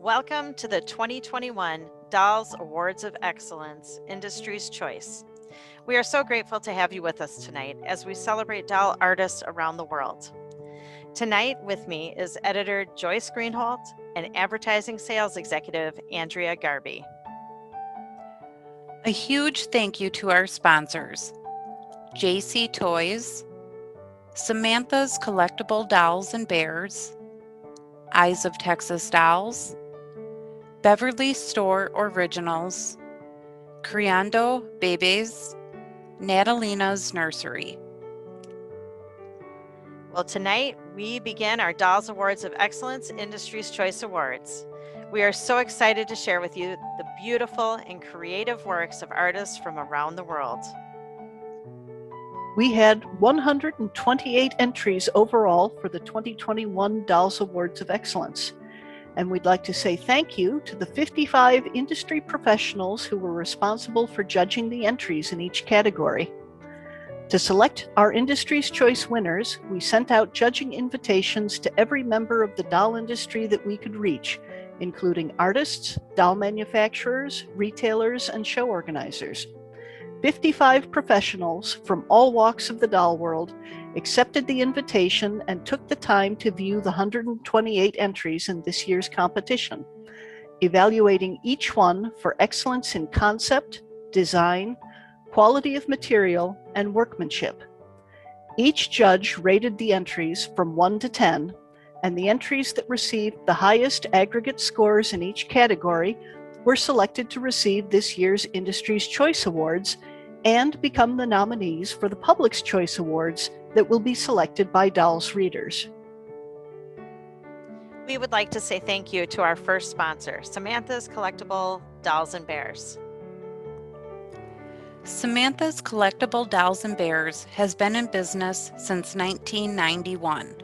Welcome to the 2021 DOLLS Awards of Excellence Industry's Choice. We are so grateful to have you with us tonight as we celebrate doll artists around the world. Tonight with me is editor Joyce Greenholt and advertising sales executive Andrea Garby. A huge thank you to our sponsors, JC Toys, Samantha's Collectible Dolls and Bears, Eyes of Texas Dolls, Beverly Store Originals, Criando Babies, Natalina's Nursery. Well, tonight we begin our DOLLS Awards of Excellence Industry's Choice Awards. We are so excited to share with you the beautiful and creative works of artists from around the world. We had 128 entries overall for the 2021 DOLLS Awards of Excellence. And we'd like to say thank you to the 55 industry professionals who were responsible for judging the entries in each category. To select our Industry's Choice winners, we sent out judging invitations to every member of the doll industry that we could reach, including artists, doll manufacturers, retailers, and show organizers. 55 professionals from all walks of the doll world accepted the invitation and took the time to view the 128 entries in this year's competition, evaluating each one for excellence in concept, design, quality of material, and workmanship. Each judge rated the entries from 1 to 10, and the entries that received the highest aggregate scores in each category were selected to receive this year's Industry's Choice Awards and become the nominees for the Public's Choice Awards that will be selected by DOLLS readers. We would like to say thank you to our first sponsor, Samantha's Collectible Dolls and Bears. Samantha's Collectible Dolls and Bears has been in business since 1991.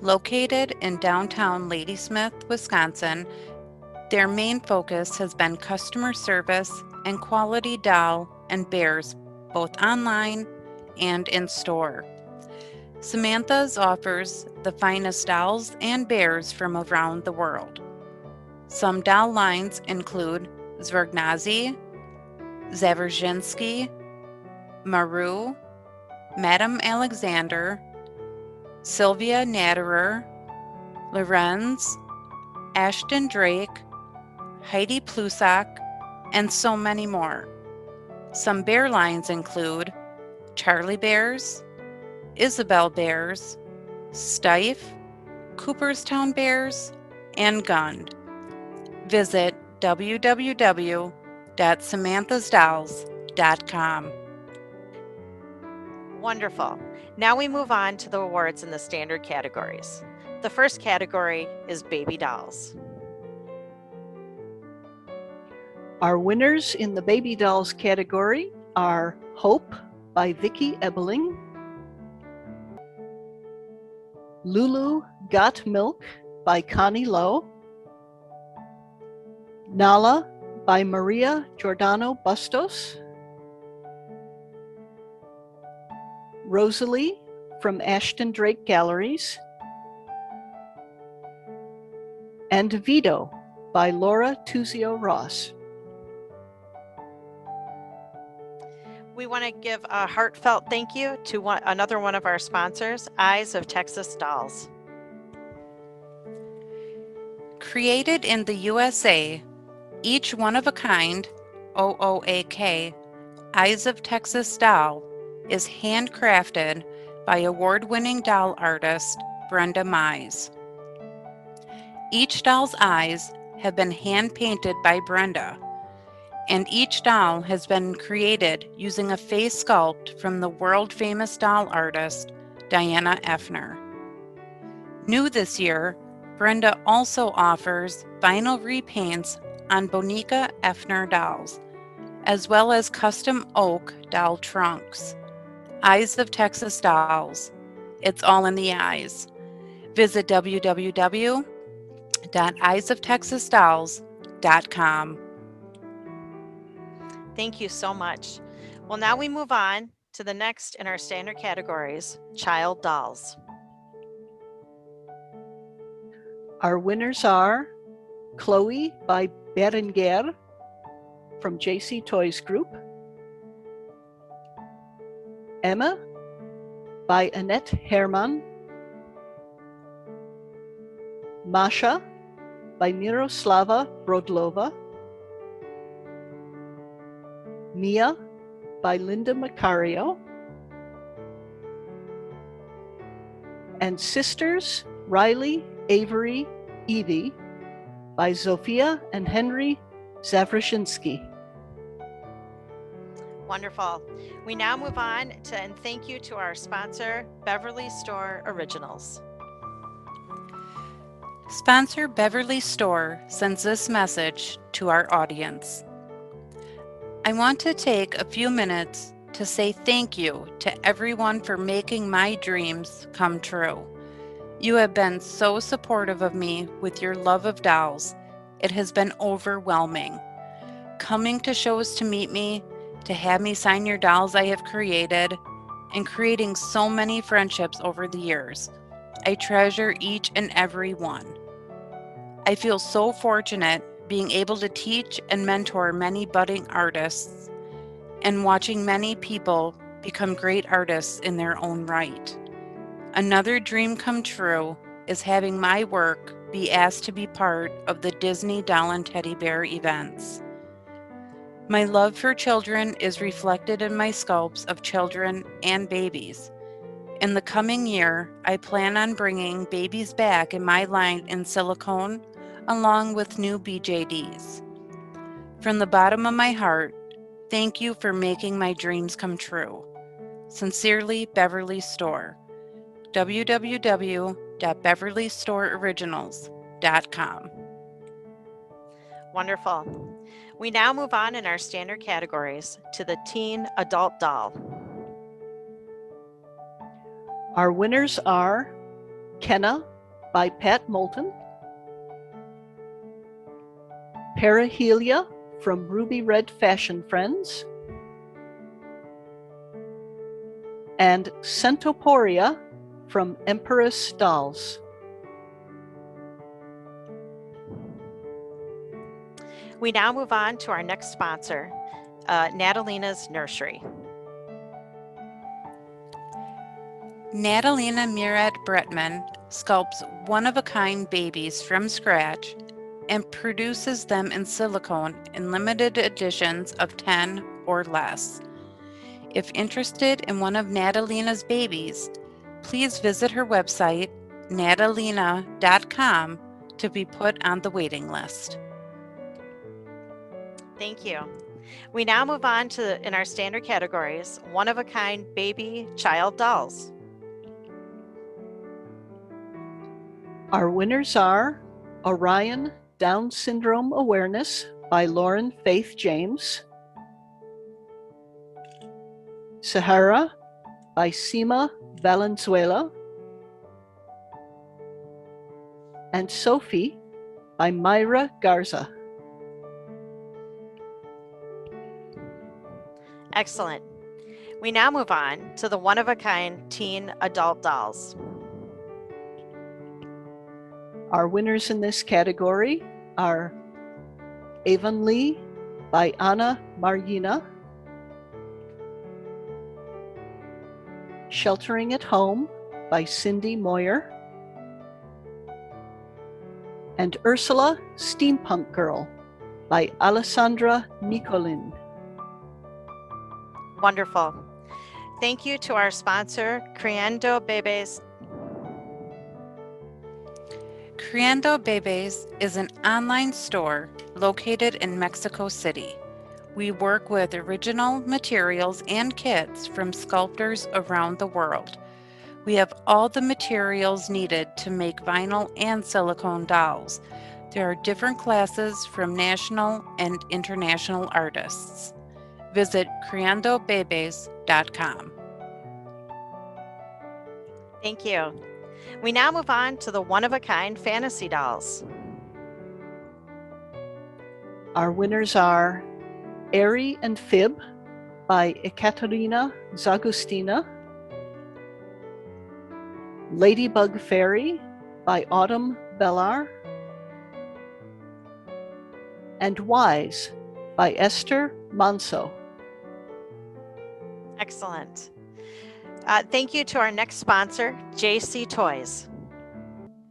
Located in downtown Ladysmith, Wisconsin, their main focus has been customer service and quality doll and bears, both online and in store. Samantha's offers the finest dolls and bears from around the world. Some doll lines include Zwergnazi, Zaverzhinsky, Maru, Madame Alexander, Sylvia Natterer, Lorenz, Ashton Drake, Heidi Plusak, and so many more. Some bear lines include Charlie Bears, Isabel Bears, Stife, Cooperstown Bears, and Gund. Visit www.samanthasdolls.com. Wonderful. Now we move on to the awards in the standard categories. The first category is Baby Dolls. Our winners in the Baby Dolls category are Hope by Vicki Ebeling, Lulu Got Milk by Connie Lowe, Nala by Maria Giordano Bustos, Rosalie from Ashton Drake Galleries, and Vito by Laura Tuzio Ross. We want to give a heartfelt thank you to another one of our sponsors, Eyes of Texas Dolls. Created in the USA, each one-of-a-kind, OOAK, Eyes of Texas doll is handcrafted by award-winning doll artist Brenda Mize. Each doll's eyes have been hand-painted by Brenda, and each doll has been created using a face sculpt from the world-famous doll artist Diana Effner. New this year, Brenda also offers vinyl repaints on Bonica Effner dolls, as well as custom oak doll trunks. Eyes of Texas Dolls. It's all in the eyes. Visit www.eyesoftexasdolls.com. Thank you so much. Well, now we move on to the next in our standard categories, Child Dolls. Our winners are Chloe by Berenguer from JC Toys Group, Emma by Annette Herman, Masha by Miroslava Brodlova, Mia by Linda Macario, and Sisters Riley, Avery, Evie by Zofia and Henry Zavrashinsky. Wonderful. We now move on to and thank you to our sponsor, Beverly Store Originals. Sponsor Beverly Store sends this message to our audience. I want to take a few minutes to say thank you to everyone for making my dreams come true. You have been so supportive of me with your love of dolls. It has been overwhelming. Coming to shows to meet me, to have me sign your dolls I have created, and creating so many friendships over the years. I treasure each and every one. I feel so fortunate being able to teach and mentor many budding artists and watching many people become great artists in their own right. Another dream come true is having my work be asked to be part of the Disney Doll and Teddy Bear events. My love for children is reflected in my sculpts of children and babies. In the coming year, I plan on bringing babies back in my line in silicone, along with new BJDs. From the bottom of my heart, thank you for making my dreams come true. Sincerely, Beverly Store. www.beverlystoreoriginals.com. Wonderful. We now move on in our standard categories to the teen adult doll. Our winners are Kenna by Pat Moulton, Parahelia from Ruby Red Fashion Friends, and Centoporia from Empress Dolls. We now move on to our next sponsor, Natalina's Nursery. Natalina Murad Bretman sculpts one-of-a-kind babies from scratch and produces them in silicone in limited editions of 10 or less. If interested in one of Natalina's babies, please visit her website, natalina.com, to be put on the waiting list. Thank you. We now move on to, in our standard categories, one-of-a-kind baby child dolls. Our winners are Orion Down Syndrome Awareness by Lauren Faith James, Sahara by Sima Valenzuela, and Sophie by Myra Garza. Excellent. We now move on to the one-of-a-kind teen adult dolls. Our winners in this category are Avon Lee by Anna Margina, Sheltering at Home by Cindy Moyer, and Ursula Steampunk Girl by Alessandra Nicolin. Wonderful. Thank you to our sponsor, Criando Bebes. Criando Bebes is an online store located in Mexico City. We work with original materials and kits from sculptors around the world. We have all the materials needed to make vinyl and silicone dolls. There are different classes from national and international artists. Visit criandobebes.com. Thank you. We now move on to the one-of-a-kind fantasy dolls. Our winners are Airy and Fib by Ekaterina Zagustina, Ladybug Fairy by Autumn Bellar, and Wise by Esther Manso. Excellent. Thank you to our next sponsor, JC Toys.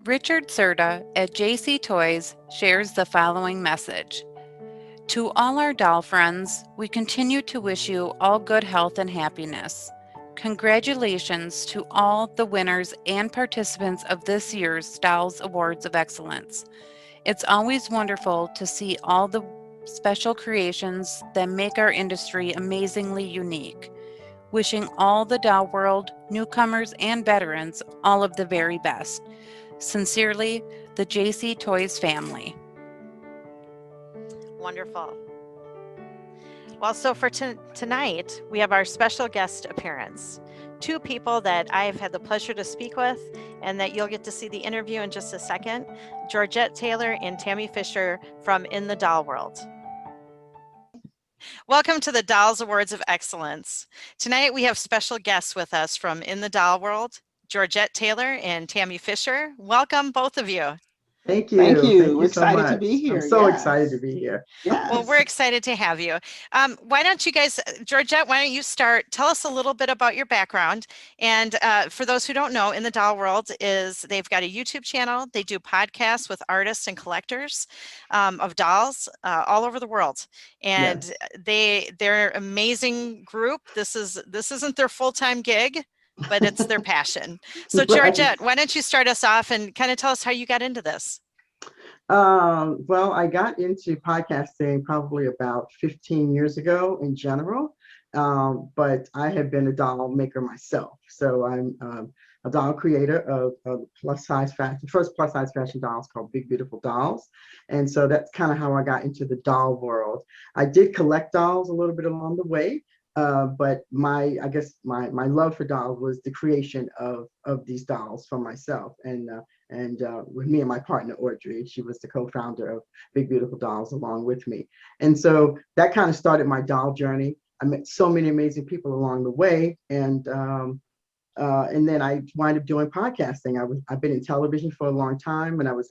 Richard Serta at JC Toys shares the following message. To all our doll friends, we continue to wish you all good health and happiness. Congratulations to all the winners and participants of this year's DOLLS Awards of Excellence. It's always wonderful to see all the special creations that make our industry amazingly unique. Wishing all the doll world, newcomers, and veterans all of the very best. Sincerely, the JC Toys family. Wonderful. Well, so for tonight, we have our special guest appearance. Two people that I've had the pleasure to speak with and that you'll get to see the interview in just a second, Georgette Taylor and Tammy Fisher from In the Doll World. Welcome to the DOLLS Awards of Excellence. Tonight we have special guests with us from In the Doll World, Georgette Taylor and Tammy Fisher. Welcome, both of you. Thank you. Thank you. Thank We're you so excited much. to be here. I'm so Yes. excited to be here. Yes. Well, we're excited to have you. Why don't you guys, Georgette, why don't you start? Tell us a little bit about your background. And for those who don't know, In the Doll World they've got a YouTube channel. They do podcasts with artists and collectors of dolls all over the world. And they're an amazing group. This isn't their full-time gig, but it's their passion. So Georgette, why don't you start us off and kind of tell us how you got into this? Well, I got into podcasting probably about 15 years ago in general, but I have been a doll maker myself. So I'm a doll creator of plus size fashion, first plus size fashion dolls called Big Beautiful Dolls. And so that's kind of how I got into the doll world. I did collect dolls a little bit along the way. But I guess my love for dolls was the creation of these dolls for myself, and with me and my partner Audrey. She was the co-founder of Big Beautiful Dolls along with me, and so that kind of started my doll journey. I met so many amazing people along the way, and then I wound up doing podcasting. I've been in television for a long time, and I was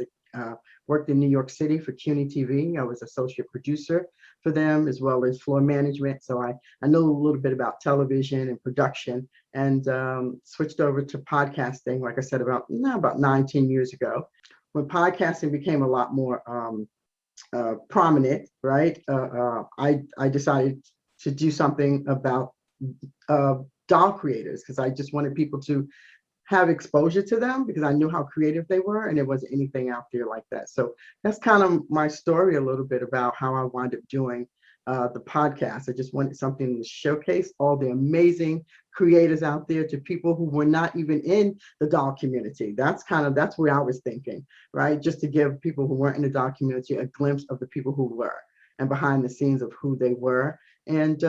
worked in New York City for CUNY TV. I was associate producer for them as well as floor management. So I know a little bit about television and production, and switched over to podcasting, like I said, about 9-10 years ago, when podcasting became a lot more prominent, right? I decided to do something about doll creators, because I just wanted people to have exposure to them, because I knew how creative they were, and there wasn't anything out there like that. So that's kind of my story a little bit about how I wound up doing the podcast. I just wanted something to showcase all the amazing creators out there to people who were not even in the doll community. That's where I was thinking, right? Just to give people who weren't in the doll community a glimpse of the people who were, and behind the scenes of who they were, and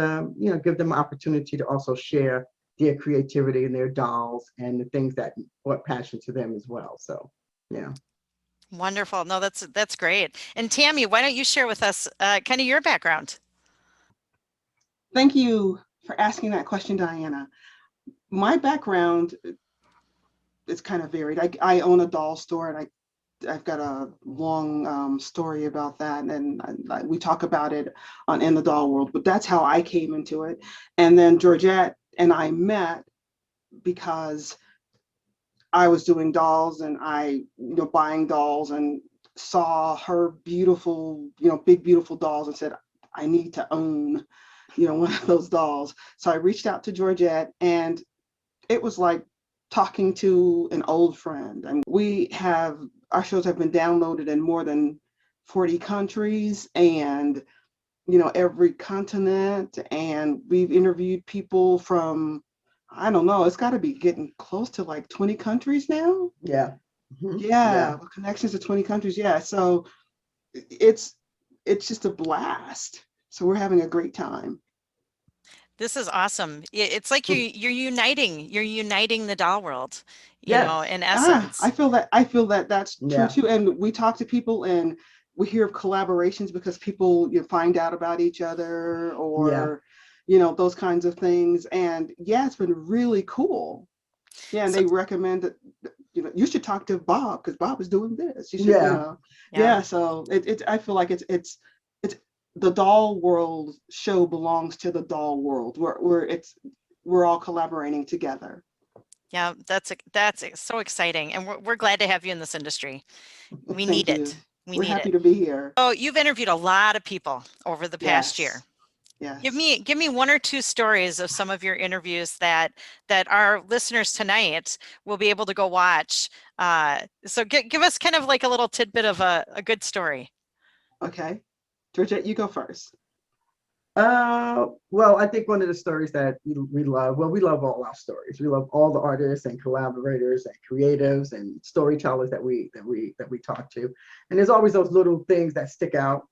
give them an opportunity to also share their creativity and their dolls and the things that brought passion to them as well. So, yeah. Wonderful. No, that's great. And Tammy, why don't you share with us kind of your background? Thank you for asking that question, Diana. My background is kind of varied. I own a doll store, and I've got a long story about that, and we talk about it on In the Doll World, but that's how I came into it. And then Georgette and I met because I was doing dolls, and I buying dolls, and saw her beautiful, big beautiful dolls, and said, I need to own one of those dolls. So I reached out to Georgette, and it was like talking to an old friend. And our shows have been downloaded in more than 40 countries, and every continent, and we've interviewed people from, I don't know, it's got to be getting close to like 20 countries now. Yeah. Mm-hmm. Yeah. Connections to 20 countries. Yeah. So it's just a blast. So we're having a great time. This is awesome. It's like you're uniting the doll world, in essence. I feel that that's true too. And we talk to people, and we hear of collaborations because people find out about each other, or those kinds of things. And it's been really cool. Yeah, and they recommend that you should talk to Bob, because Bob is doing this. You should, So I feel like it's the doll world show belongs to the doll world, where we're all collaborating together. Yeah, that's so exciting, and we're glad to have you in this industry. We Thank need you. it. We We're need happy it. to be here. Oh, you've interviewed a lot of people over the past year. Yes. Give me one or two stories of some of your interviews that our listeners tonight will be able to go watch. So give us kind of like a little tidbit of a good story. Okay. Georgette, you go first. Well, I think one of the stories that we love, well, we love all our stories. We love all the artists and collaborators and creatives and storytellers that we talk to. And there's always those little things that stick out,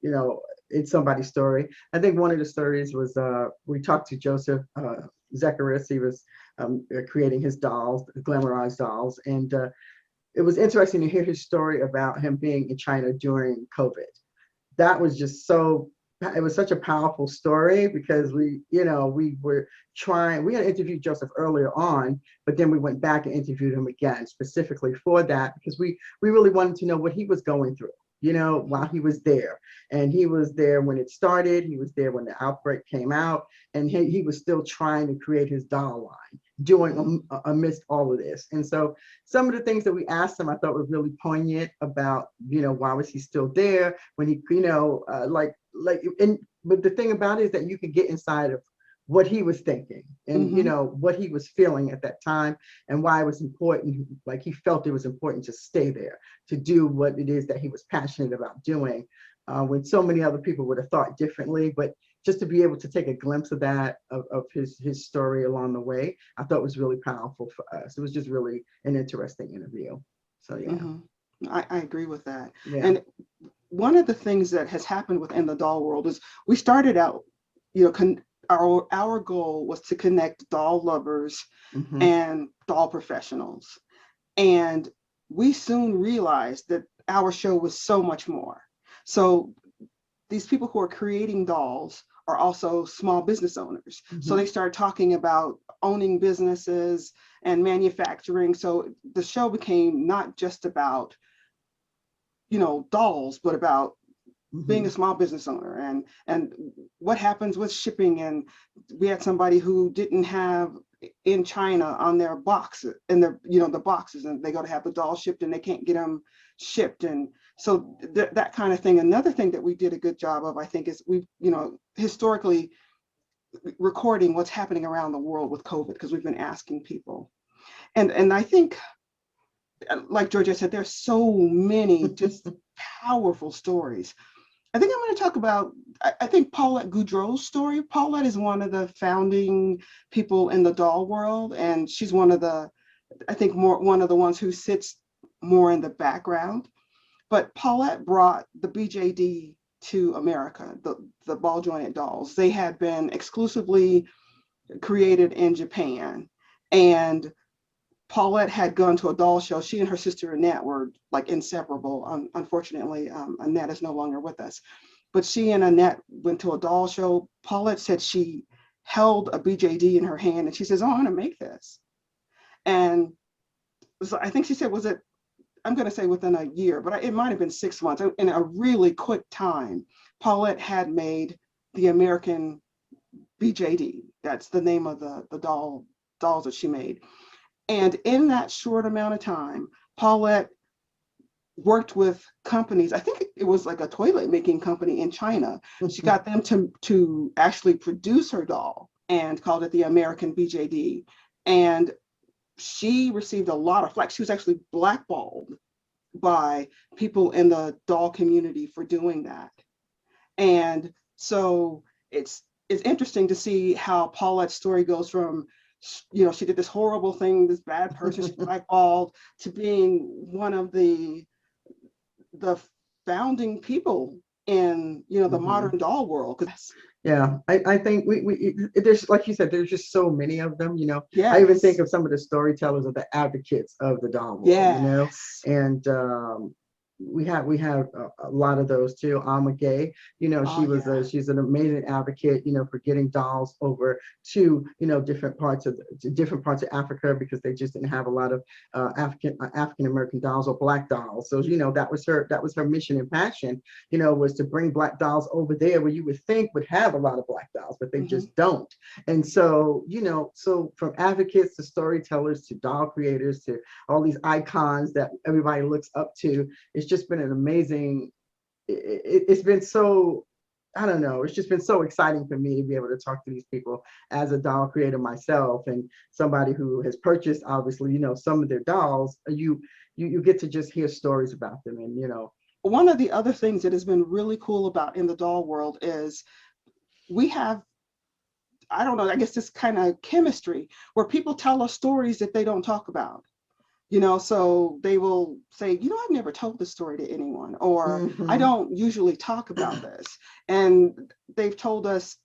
in somebody's story. I think one of the stories was we talked to Joseph Zacharias. He was creating his dolls, glamorized dolls, and it was interesting to hear his story about him being in China during COVID. That was just it was such a powerful story because we were we had interviewed Joseph earlier on, but then we went back and interviewed him again specifically for that because we really wanted to know what he was going through, while he was there. And he was there when it started, he was there when the outbreak came out, and he was still trying to create his doll line doing amidst all of this. And so some of the things that we asked him I thought were really poignant about, why was he still there when he, but the thing about it is that you could get inside of what he was thinking and what he was feeling at that time and why it was important. Like he felt it was important to stay there, to do what it is that he was passionate about doing, when so many other people would have thought differently. But just to be able to take a glimpse of that, of his story along the way, I thought was really powerful for us. It was just really an interesting interview. So yeah. I agree with that. Yeah. And one of the things that has happened within the doll world is we started out, our goal was to connect doll lovers and doll professionals. And we soon realized that our show was so much more. So these people who are creating dolls are also small business owners. So they started talking about owning businesses and manufacturing. So the show became not just about, dolls, but about being a small business owner and what happens with shipping. And we had somebody who didn't have in China on their boxes and the boxes, and they go to have the doll shipped and they can't get them shipped. And so that kind of thing. Another thing that we did a good job of, I think, is we, historically recording what's happening around the world with COVID, because we've been asking people. And I think, like Georgia said, there's so many just powerful stories. I think I'm going to talk about, I think, Paulette Goudreau's story. Paulette is one of the founding people in the doll world, and she's one of the ones who sits more in the background. But Paulette brought the BJD to America, the ball jointed dolls. They had been exclusively created in Japan, and Paulette had gone to a doll show. She and her sister Annette were like inseparable. Unfortunately, Annette is no longer with us. But she and Annette went to a doll show. Paulette said she held a BJD in her hand and she says, "Oh, I want to make this." And so I think she said, I'm going to say within a year, but it might have been 6 months. In a really quick time, Paulette had made the American BJD. That's the name of the dolls that she made. And in that short amount of time, Paulette worked with companies. I think it was like a toilet making company in China. She got them to actually produce her doll and called it the American BJD. And she received a lot of flack. She was actually blackballed by people in the doll community for doing that. And so it's interesting to see how Paulette's story goes from, she did this horrible thing, this bad person, she's blackballed, to being one of the founding people in, the modern doll world. Yeah, I think there's, like you said, there's just so many of them, Yes. I even think of some of the storytellers or the advocates of the doll world, Yes. and we have a lot of those too. Alma Gay, Oh, yeah. she's an amazing advocate, for getting dolls over to, different parts of Africa, because they just didn't have a lot of African American dolls or Black dolls. So, that was her mission and passion, was to bring Black dolls over there where you would think would have a lot of Black dolls, but they just don't. And so, so from advocates to storytellers to doll creators to all these icons that everybody looks up to, it's just been an amazing, it's been so, I don't know, it's just been so exciting for me to be able to talk to these people as a doll creator myself, and somebody who has purchased, obviously, some of their dolls. You get to just hear stories about them. And One of the other things that has been really cool about in the doll world is we have, I don't know, I guess this kind of chemistry where people tell us stories that they don't talk about. So they will say, I've never told this story to anyone, or I don't usually talk about this. And they've told us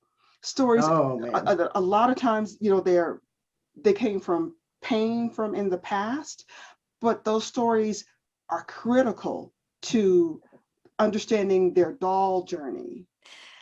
stories. Oh man. A lot of times, they came from pain from in the past, but those stories are critical to understanding their doll journey.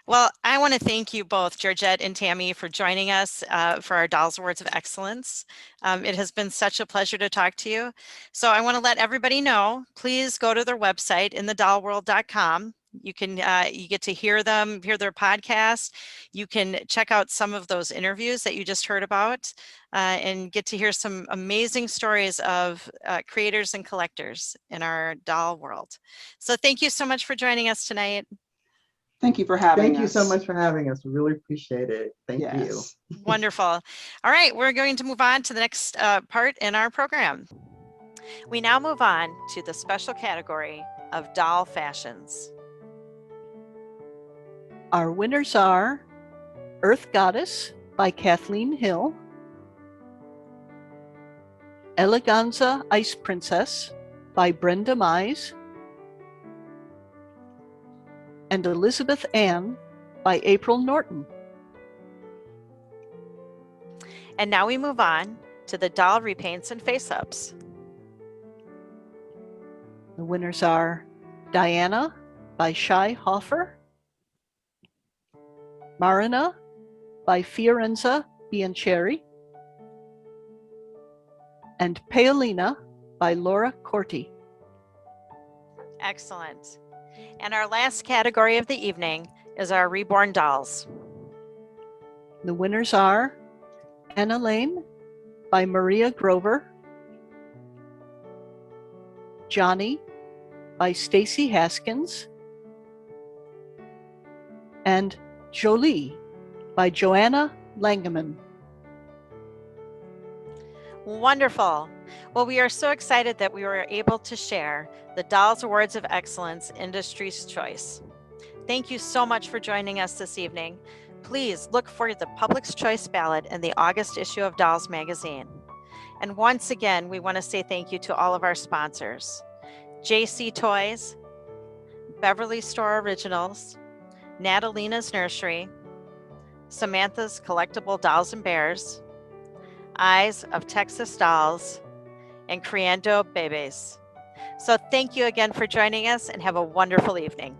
Well, I want to thank you both, Georgette and Tammy, for joining us for our Dolls Awards of Excellence. It has been such a pleasure to talk to you. So I want to let everybody know, please go to their website, inthedollworld.com. You get to hear their podcast. You can check out some of those interviews that you just heard about, and get to hear some amazing stories of creators and collectors in our doll world. So thank you so much for joining us tonight. Thank you for having us. Thank you so much for having us. We really appreciate it. Thank you. Wonderful. All right, we're going to move on to the next part in our program. We now move on to the special category of doll fashions. Our winners are Earth Goddess by Kathleen Hill, Eleganza Ice Princess by Brenda Mize, and Elizabeth Ann by April Norton. And now we move on to the doll repaints and face-ups. The winners are Diana by Shai Hoffer, Marina by Fiorenza Biancheri, and Paolina by Laura Corti. Excellent. And our last category of the evening is our reborn dolls. The winners are Anna Lane by Maria Grover, Johnny by Stacy Haskins, and Jolie by Joanna Langeman. Wonderful. Well, we are so excited that we were able to share the Dolls Awards of Excellence Industry's Choice. Thank you so much for joining us this evening. Please look for the Public's Choice ballot in the August issue of Dolls Magazine. And once again, we want to say thank you to all of our sponsors: JC Toys, Beverly Store Originals, Natalina's Nursery, Samantha's Collectible Dolls and Bears, Eyes of Texas Dolls, and Criando Bebes. So thank you again for joining us, and have a wonderful evening.